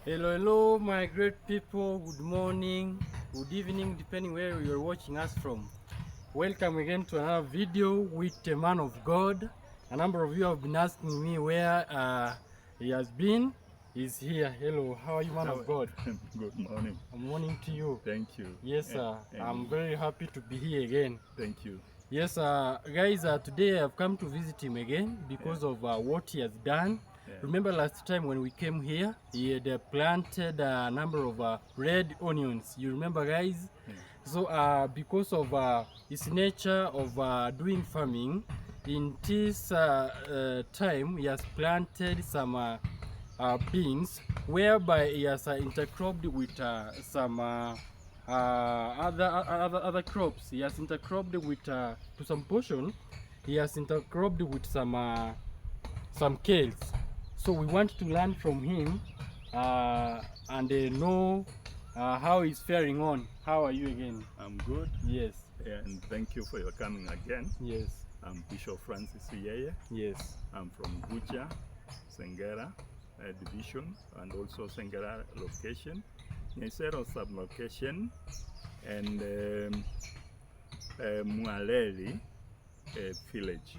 Hello, hello, my great people. Good morning, good evening, depending where you're watching us from. Welcome again to another video with a man of God. A number of you have been asking me where he has been. He's here. Hello, how are you, man of God? Good morning. Good morning to you. Thank you. Yes, I'm very happy to be here again. Thank you. Yes, guys, today I've come to visit him again because of what he has done. Remember last time when we came here, he had planted a number of red onions. You remember, guys? So because of his nature of doing farming, in this time he has planted some beans, whereby he has intercropped with some other crops. He has intercropped with to some portion. He has intercropped with some kales. So we want to learn from him and know how he's faring on. How are you again? I'm good. Yes. And thank you for your coming again. Yes. I'm Bishop Francis Yeye. Yes. I'm from Bucha, Sengera division, and also Sengera location, Nyesero sub-location, and Mwaleli village.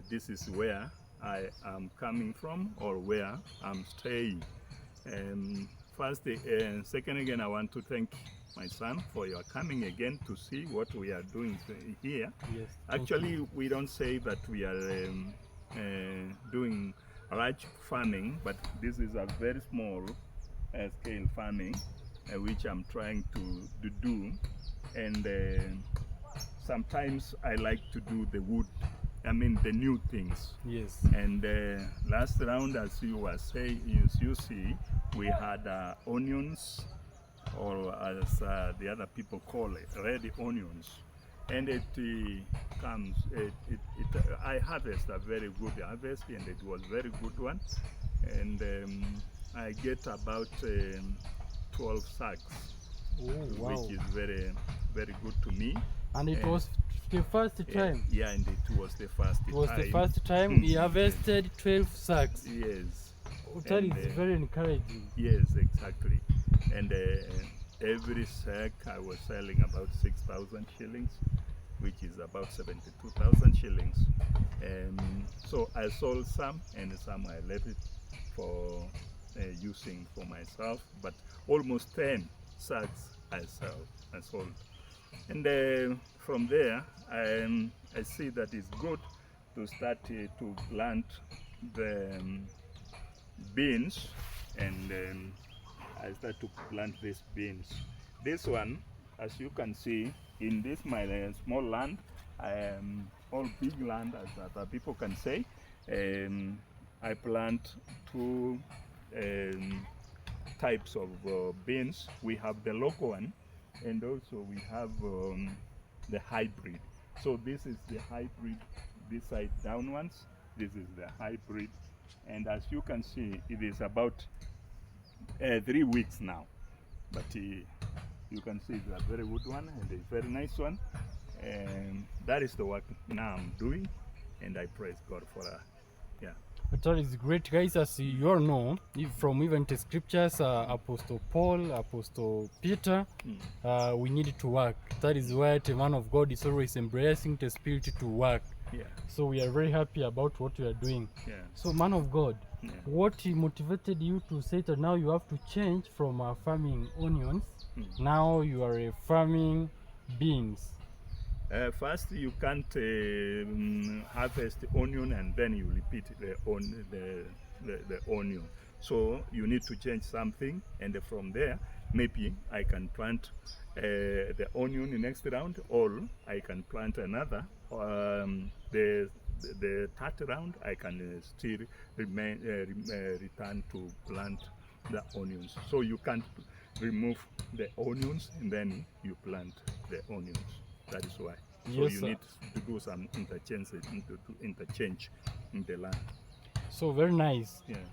This is where I am coming from, or where I'm staying. First, second again, I want to thank my son for your coming again to see what we are doing here. Yes. Actually, we don't say that we are doing large farming, but this is a very small scale farming which I'm trying to do. And sometimes I like to do the wood, I mean the new things. Yes. And last round, as you were saying, as you see, we had onions, or as the other people call it, red onions. And it comes, I harvest a very good harvest, and it was very good one. And I get about 12 sacks, wow. Which is very, very good to me. And it was the first time. Yeah, and it was the first time. It was the first time he harvested 12 sacks. Yes. That is very encouraging. Yes, exactly. And every sack I was selling about 6,000 shillings, which is about 72,000 shillings. So I sold some, and some I left it for using for myself. But almost 10 sacks I sold. And from there, I see that it's good to start to plant the beans, and I start to plant these beans. This one, as you can see, in this my small land, all big land, as other people can say, I plant two types of beans. We have the local one, and also we have the hybrid. So this is the hybrid, this side down ones, this is the hybrid. And as you can see, it is about 3 weeks now. But you can see it's a very good one, and a very nice one. And that is the work now I'm doing, and I praise God for that. Yeah. But that is great, guys. As you all know, from even the scriptures, Apostle Paul, Apostle Peter, we need to work. That is why the man of God is always embracing the spirit to work. Yeah. So we are very happy about what you are doing. Yeah. So, man of God, what motivated you to say that now you have to change from farming onions? Now you are farming beans. First, you can't harvest the onion and then you repeat the onion. So you need to change something, and from there, maybe I can plant the onion in next round, or I can plant another. The third round, I can still return to plant the onions. So you can't remove the onions and then you plant the onions. That is why. So Yes, you sir. need to do some interchange in the land. So very nice. Yeah.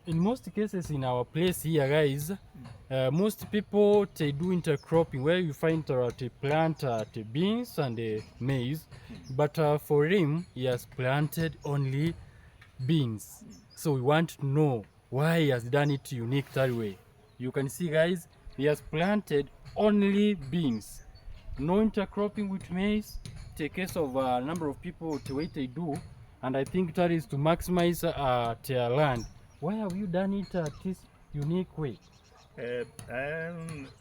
In most cases in our place here, guys, most people they do intercropping, where you find they plant the beans and the maize, but for him he has planted only beans. So we want to know why he has done it unique that way. You can see, guys, he has planted only beans, no intercropping with maize. It's a case of a number of people to wait they do, and I think that is to maximize their land. Why have you done it this unique way?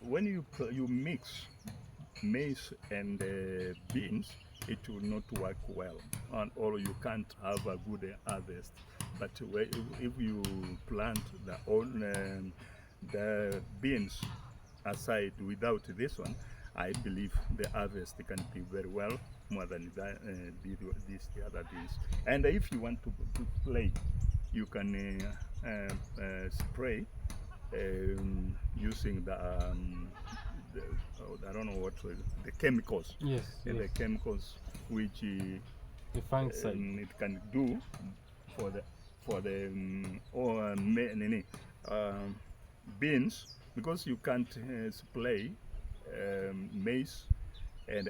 When you mix maize and beans, it will not work well, or you can't have a good harvest. But if you plant the beans aside without this one, I believe the harvest can be very well more than the other beans. And if you want to play, you can spray using I don't know what the chemicals. Yes, The yes. chemicals which The fungicide. it can do for the beans, because you can't spray maize and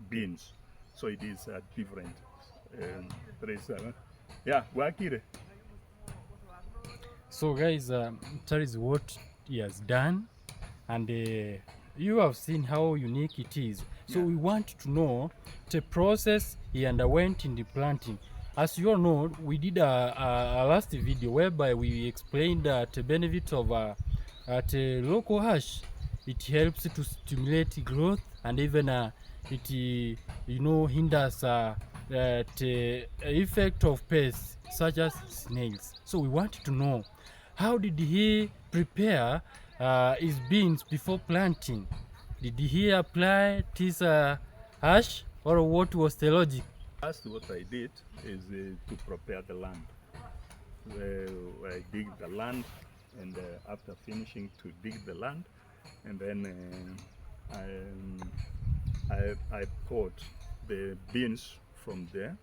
beans, so it is different. There is yeah, Wakire. So guys, that is what he has done, and you have seen how unique it is. So Yeah. we want to know the process he underwent in the planting. As you all know, we did a last video whereby we explained the benefit of at local hash. It helps to stimulate growth, and even it hinders the effect of pests such as snails. So we want to know, how did he prepare his beans before planting? Did he apply this ash, or what was the logic? First, what I did is to prepare the land. I dig the land, and after finishing to dig the land, and then I bought the beans from there,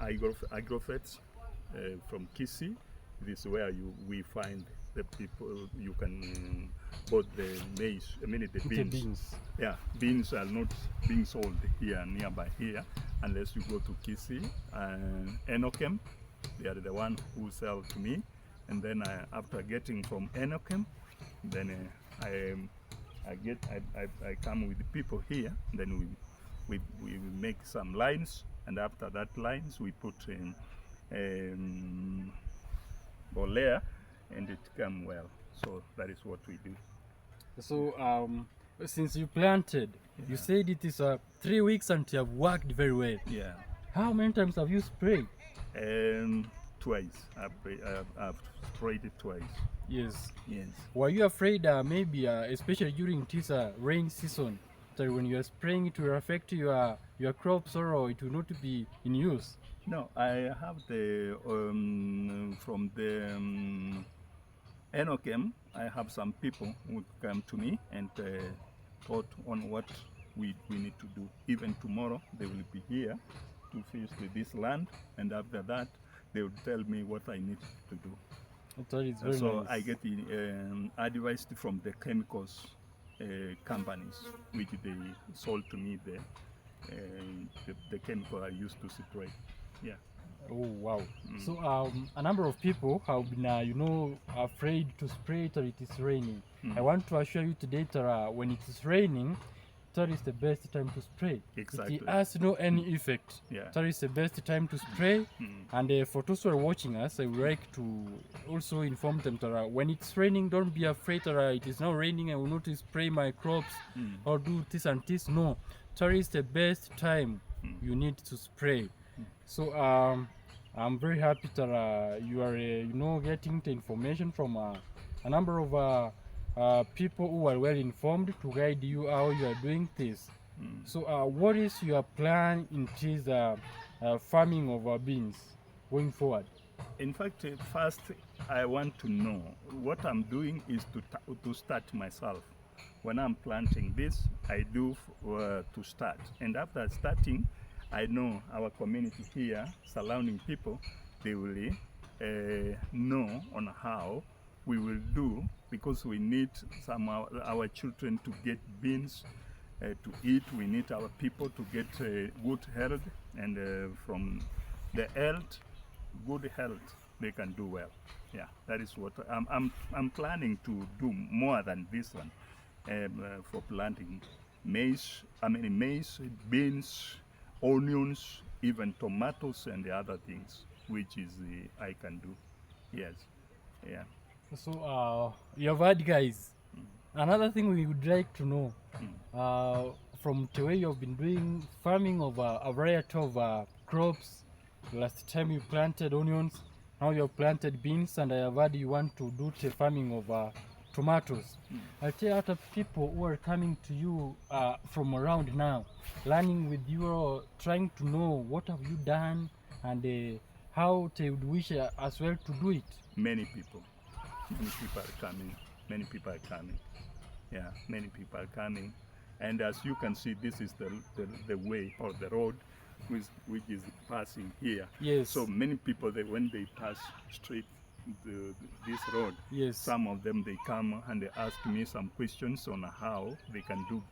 Agrofets from Kisii. This is where we find the people. You can bought the maize. I mean the beans. The beans. Yeah, beans are not being sold here nearby here unless you go to Kisii and Enokem. They are the one who sell to me, and then after getting from Enokem, then I come with the people here. Then we make some lines, and after that lines we put in bolea, and it come well. So that is what we do. So since you planted, you said it is 3 weeks and you have worked very well. Yeah. How many times have you sprayed? Twice. I've sprayed it twice. Yes. Yes. Were you afraid maybe especially during this rain season, that when you are spraying it will affect your crops, or it will not be in use? No, I have the from the Enokem. I have some people who come to me and thought on what we need to do. Even tomorrow they will be here to visit this land, and after that they will tell me what I need to do. That is very So nice. I get advice from the chemicals companies, which they sold to me the chemical I used to spray. Yeah. Oh wow. So a number of people have been afraid to spray it or it is raining. I want to assure you today that when it is raining, that is the best time to spray. Exactly. It has no any effect. Yeah. That is the best time to spray. And for those who are watching us, I would like to also inform them that when it's raining, don't be afraid that it is not raining, I will not spray my crops or do this and this. No, that is the best time you need to spray. So I'm very happy that you are getting the information from a number of people who are well informed to guide you how you are doing this. So what is your plan in this farming of beans going forward? In fact, first I want to know what I'm doing is to start myself. When I'm planting this, I do to start, and after starting, I know our community here, surrounding people, they will know on how we will do, because we need our children to get beans to eat. We need our people to get good health, and from the health good health, they can do well. Yeah, that is what I'm planning to do more than this one, for planting maize. I mean maize, beans, onions, even tomatoes and the other things, which is I can do. Yes, yeah. So you have heard, guys. Another thing we would like to know, from the way you've been doing farming of a variety of crops. Last time you planted onions, now you have planted beans, and I have heard you want to do the farming of tomatoes. I'll tell you, other people who are coming to you from around now, learning with you, or trying to know what have you done, and how they would wish as well to do it. Many people are coming. Many people are coming. Yeah, many people are coming. And as you can see, this is the way or the road which is passing here. Yes. So many people, when they pass straight this road, Yes. some of them, they come and they ask me some questions on how they can do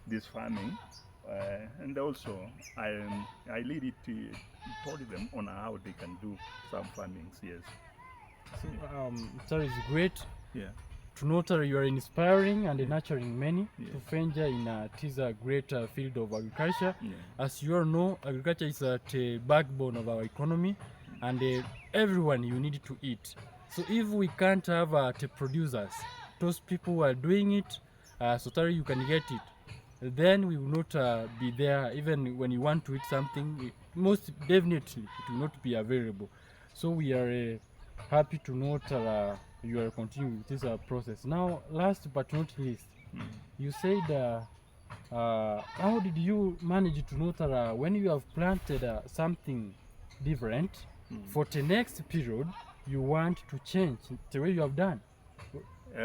this farming. And also, I lead it to told them on how they can do some farmings. Yes. So, that is great Yeah. to know that you are inspiring and nurturing many Yeah. to venture in it is a great field of agriculture. Yeah. As you all know, agriculture is the backbone of our economy, and everyone you need to eat. So if we can't have the producers, those people who are doing it, so that you can get it, then we will not be there. Even when you want to eat something, most definitely it will not be available. So we are happy to know that you are continuing with this process. Now, last but not least, you said, how did you manage to know that when you have planted something different, for the next period, you want to change the way you have done?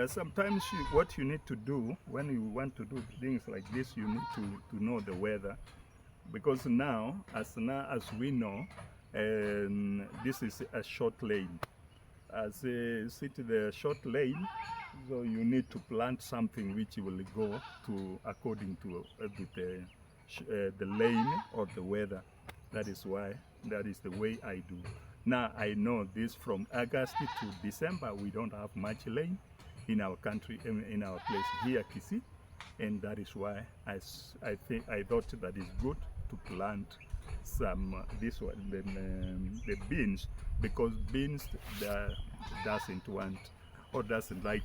Sometimes what you need to do when you want to do things like this, you need to know the weather, because now as we know, this is a short lane. As the short lane, so you need to plant something which will go to according to the lane or the weather. That is the way I do. Now I know this from August to December we don't have much rain in our country, in our place here, Kisii, and that is why I thought that is good to plant some this one, the beans, because beans doesn't want or doesn't like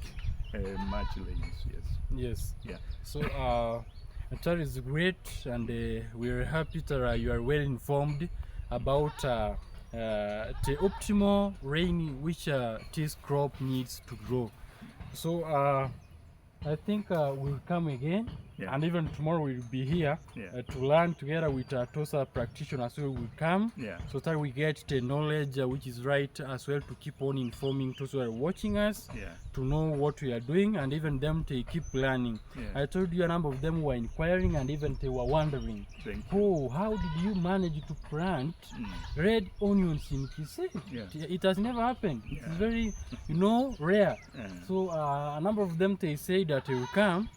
much rain. Yes. Yes. Yeah. So that is great, and we are happy that you are well informed about the optimal rain which this crop needs to grow. So I think we'll come again, Yeah. and even tomorrow we'll be here Yeah. to learn together with TOSA practitioners who will come, Yeah. so that we get the knowledge which is right as well, to keep on informing those who are watching us, Yeah. to know what we are doing, and even them to keep learning. Yeah. I told you a number of them were inquiring, and even they were wondering, Thank you. oh, how did you manage to plant red onions in Kisii? Yeah. It has never happened. It's Yeah. very, rare. Yeah. So a number of them, they say that they will come,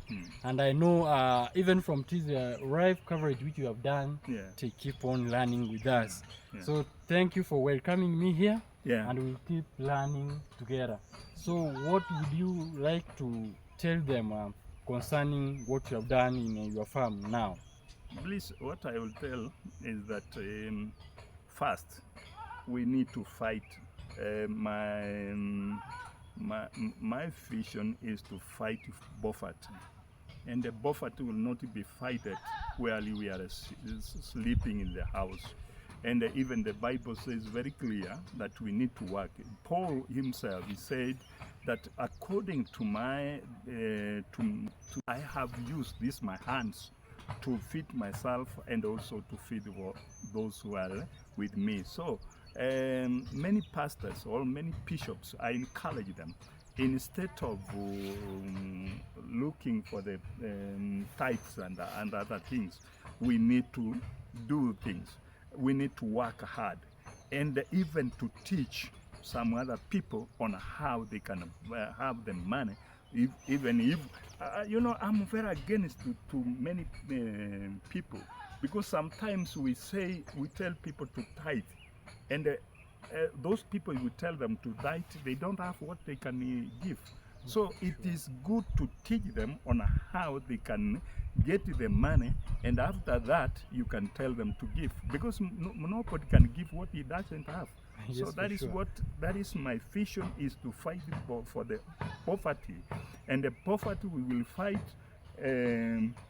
and I know even from this live coverage which you have done, Yeah. they keep on learning with us. Yeah. So thank you for welcoming me here, Yeah. and we'll keep learning together. So what would you like to tell them concerning what you have done in your farm now? Please, what I will tell is that first we need to fight. My vision is to fight Buffet, and the Buffet will not be fighted while we are sleeping in the house. And even the Bible says very clear that we need to work. Paul himself, he said that according to I have used this my hands to feed myself and also to feed those who are with me. So many pastors or many bishops, I encourage them, instead of looking for the tithes and other things, we need to do things. We need to work hard, and even to teach some other people on how they can have the money. Even if I'm very against to many people, because sometimes we tell people to tithe, And those people, you tell them to diet, they don't have what they can give. So it is good to teach them on how they can get the money, and after that you can tell them to give, because nobody can give what he doesn't have. Yes, So that is sure. that is my vision, is to fight for the poverty, and the poverty we will fight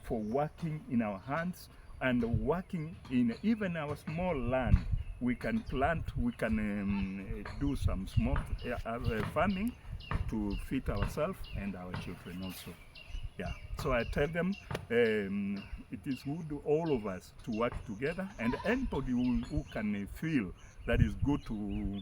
for working in our hands and working in even our small land. We can plant, we can do some small farming to feed ourselves and our children also. Yeah, so I tell them it is good, all of us, to work together, and anybody who can feel that is good to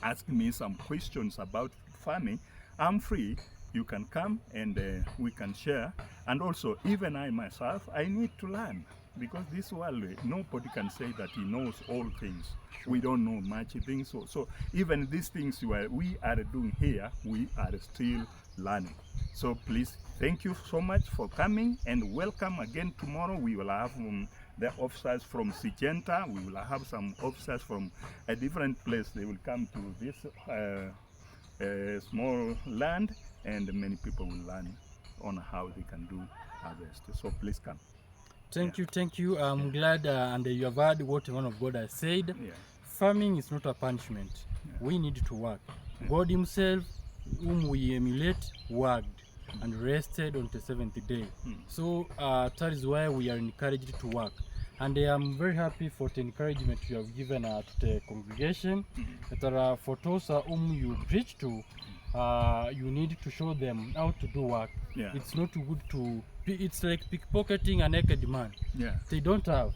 ask me some questions about farming, I'm free. You can come and we can share. And also, even I myself, I need to learn, because this world, nobody can say that he knows all things. We don't know much things. So even these things we are doing here, we are still learning. So please, thank you so much for coming, and welcome again. Tomorrow we will have the officers from Syngenta. We will have some officers from a different place. They will come to this small land, and many people will learn on how they can do harvest. So please come. Thank you. I'm glad, and you have heard what the man of God has said. Yeah. Farming is not a punishment. We need to work. God himself, whom we emulate, worked and rested on the seventh day. So that is why we are encouraged to work. And I am very happy for the encouragement you have given to the congregation. That for those whom you preach to, you need to show them how to do work. Yeah. It's not good to, it's like pickpocketing a naked man. Yeah. They don't have.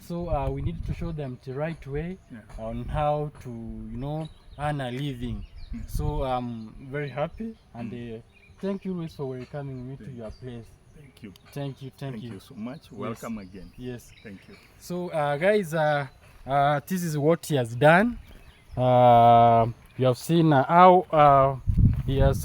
So we need to show them the right way on how to, earn a living. So I'm very happy, and thank you, Luis, for welcoming me to your place. Thank you. Thank you. Thank you so much. Welcome again. Yes. Thank you. So guys, this is what he has done. You have seen how he has,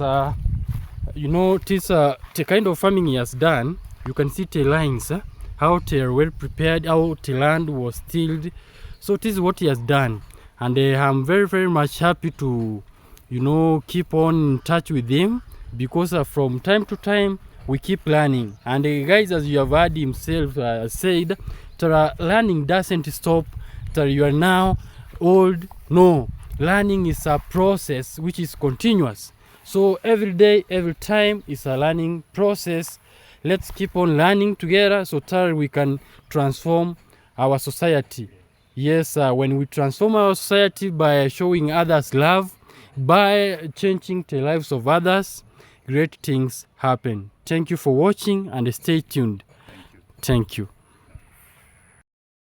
this the kind of farming he has done. You can see the lines, how they are well prepared, how the land was tilled. So this is what he has done, and I'm very, very much happy to, keep on in touch with him, because from time to time we keep learning. And guys, as you have heard himself said, learning doesn't stop till you are now old. No, learning is a process which is continuous. So every day, every time is a learning process. Let's keep on learning together so that we can transform our society. Yes, when we transform our society by showing others love, by changing the lives of others, great things happen. Thank you for watching, and stay tuned. Thank you. Thank you.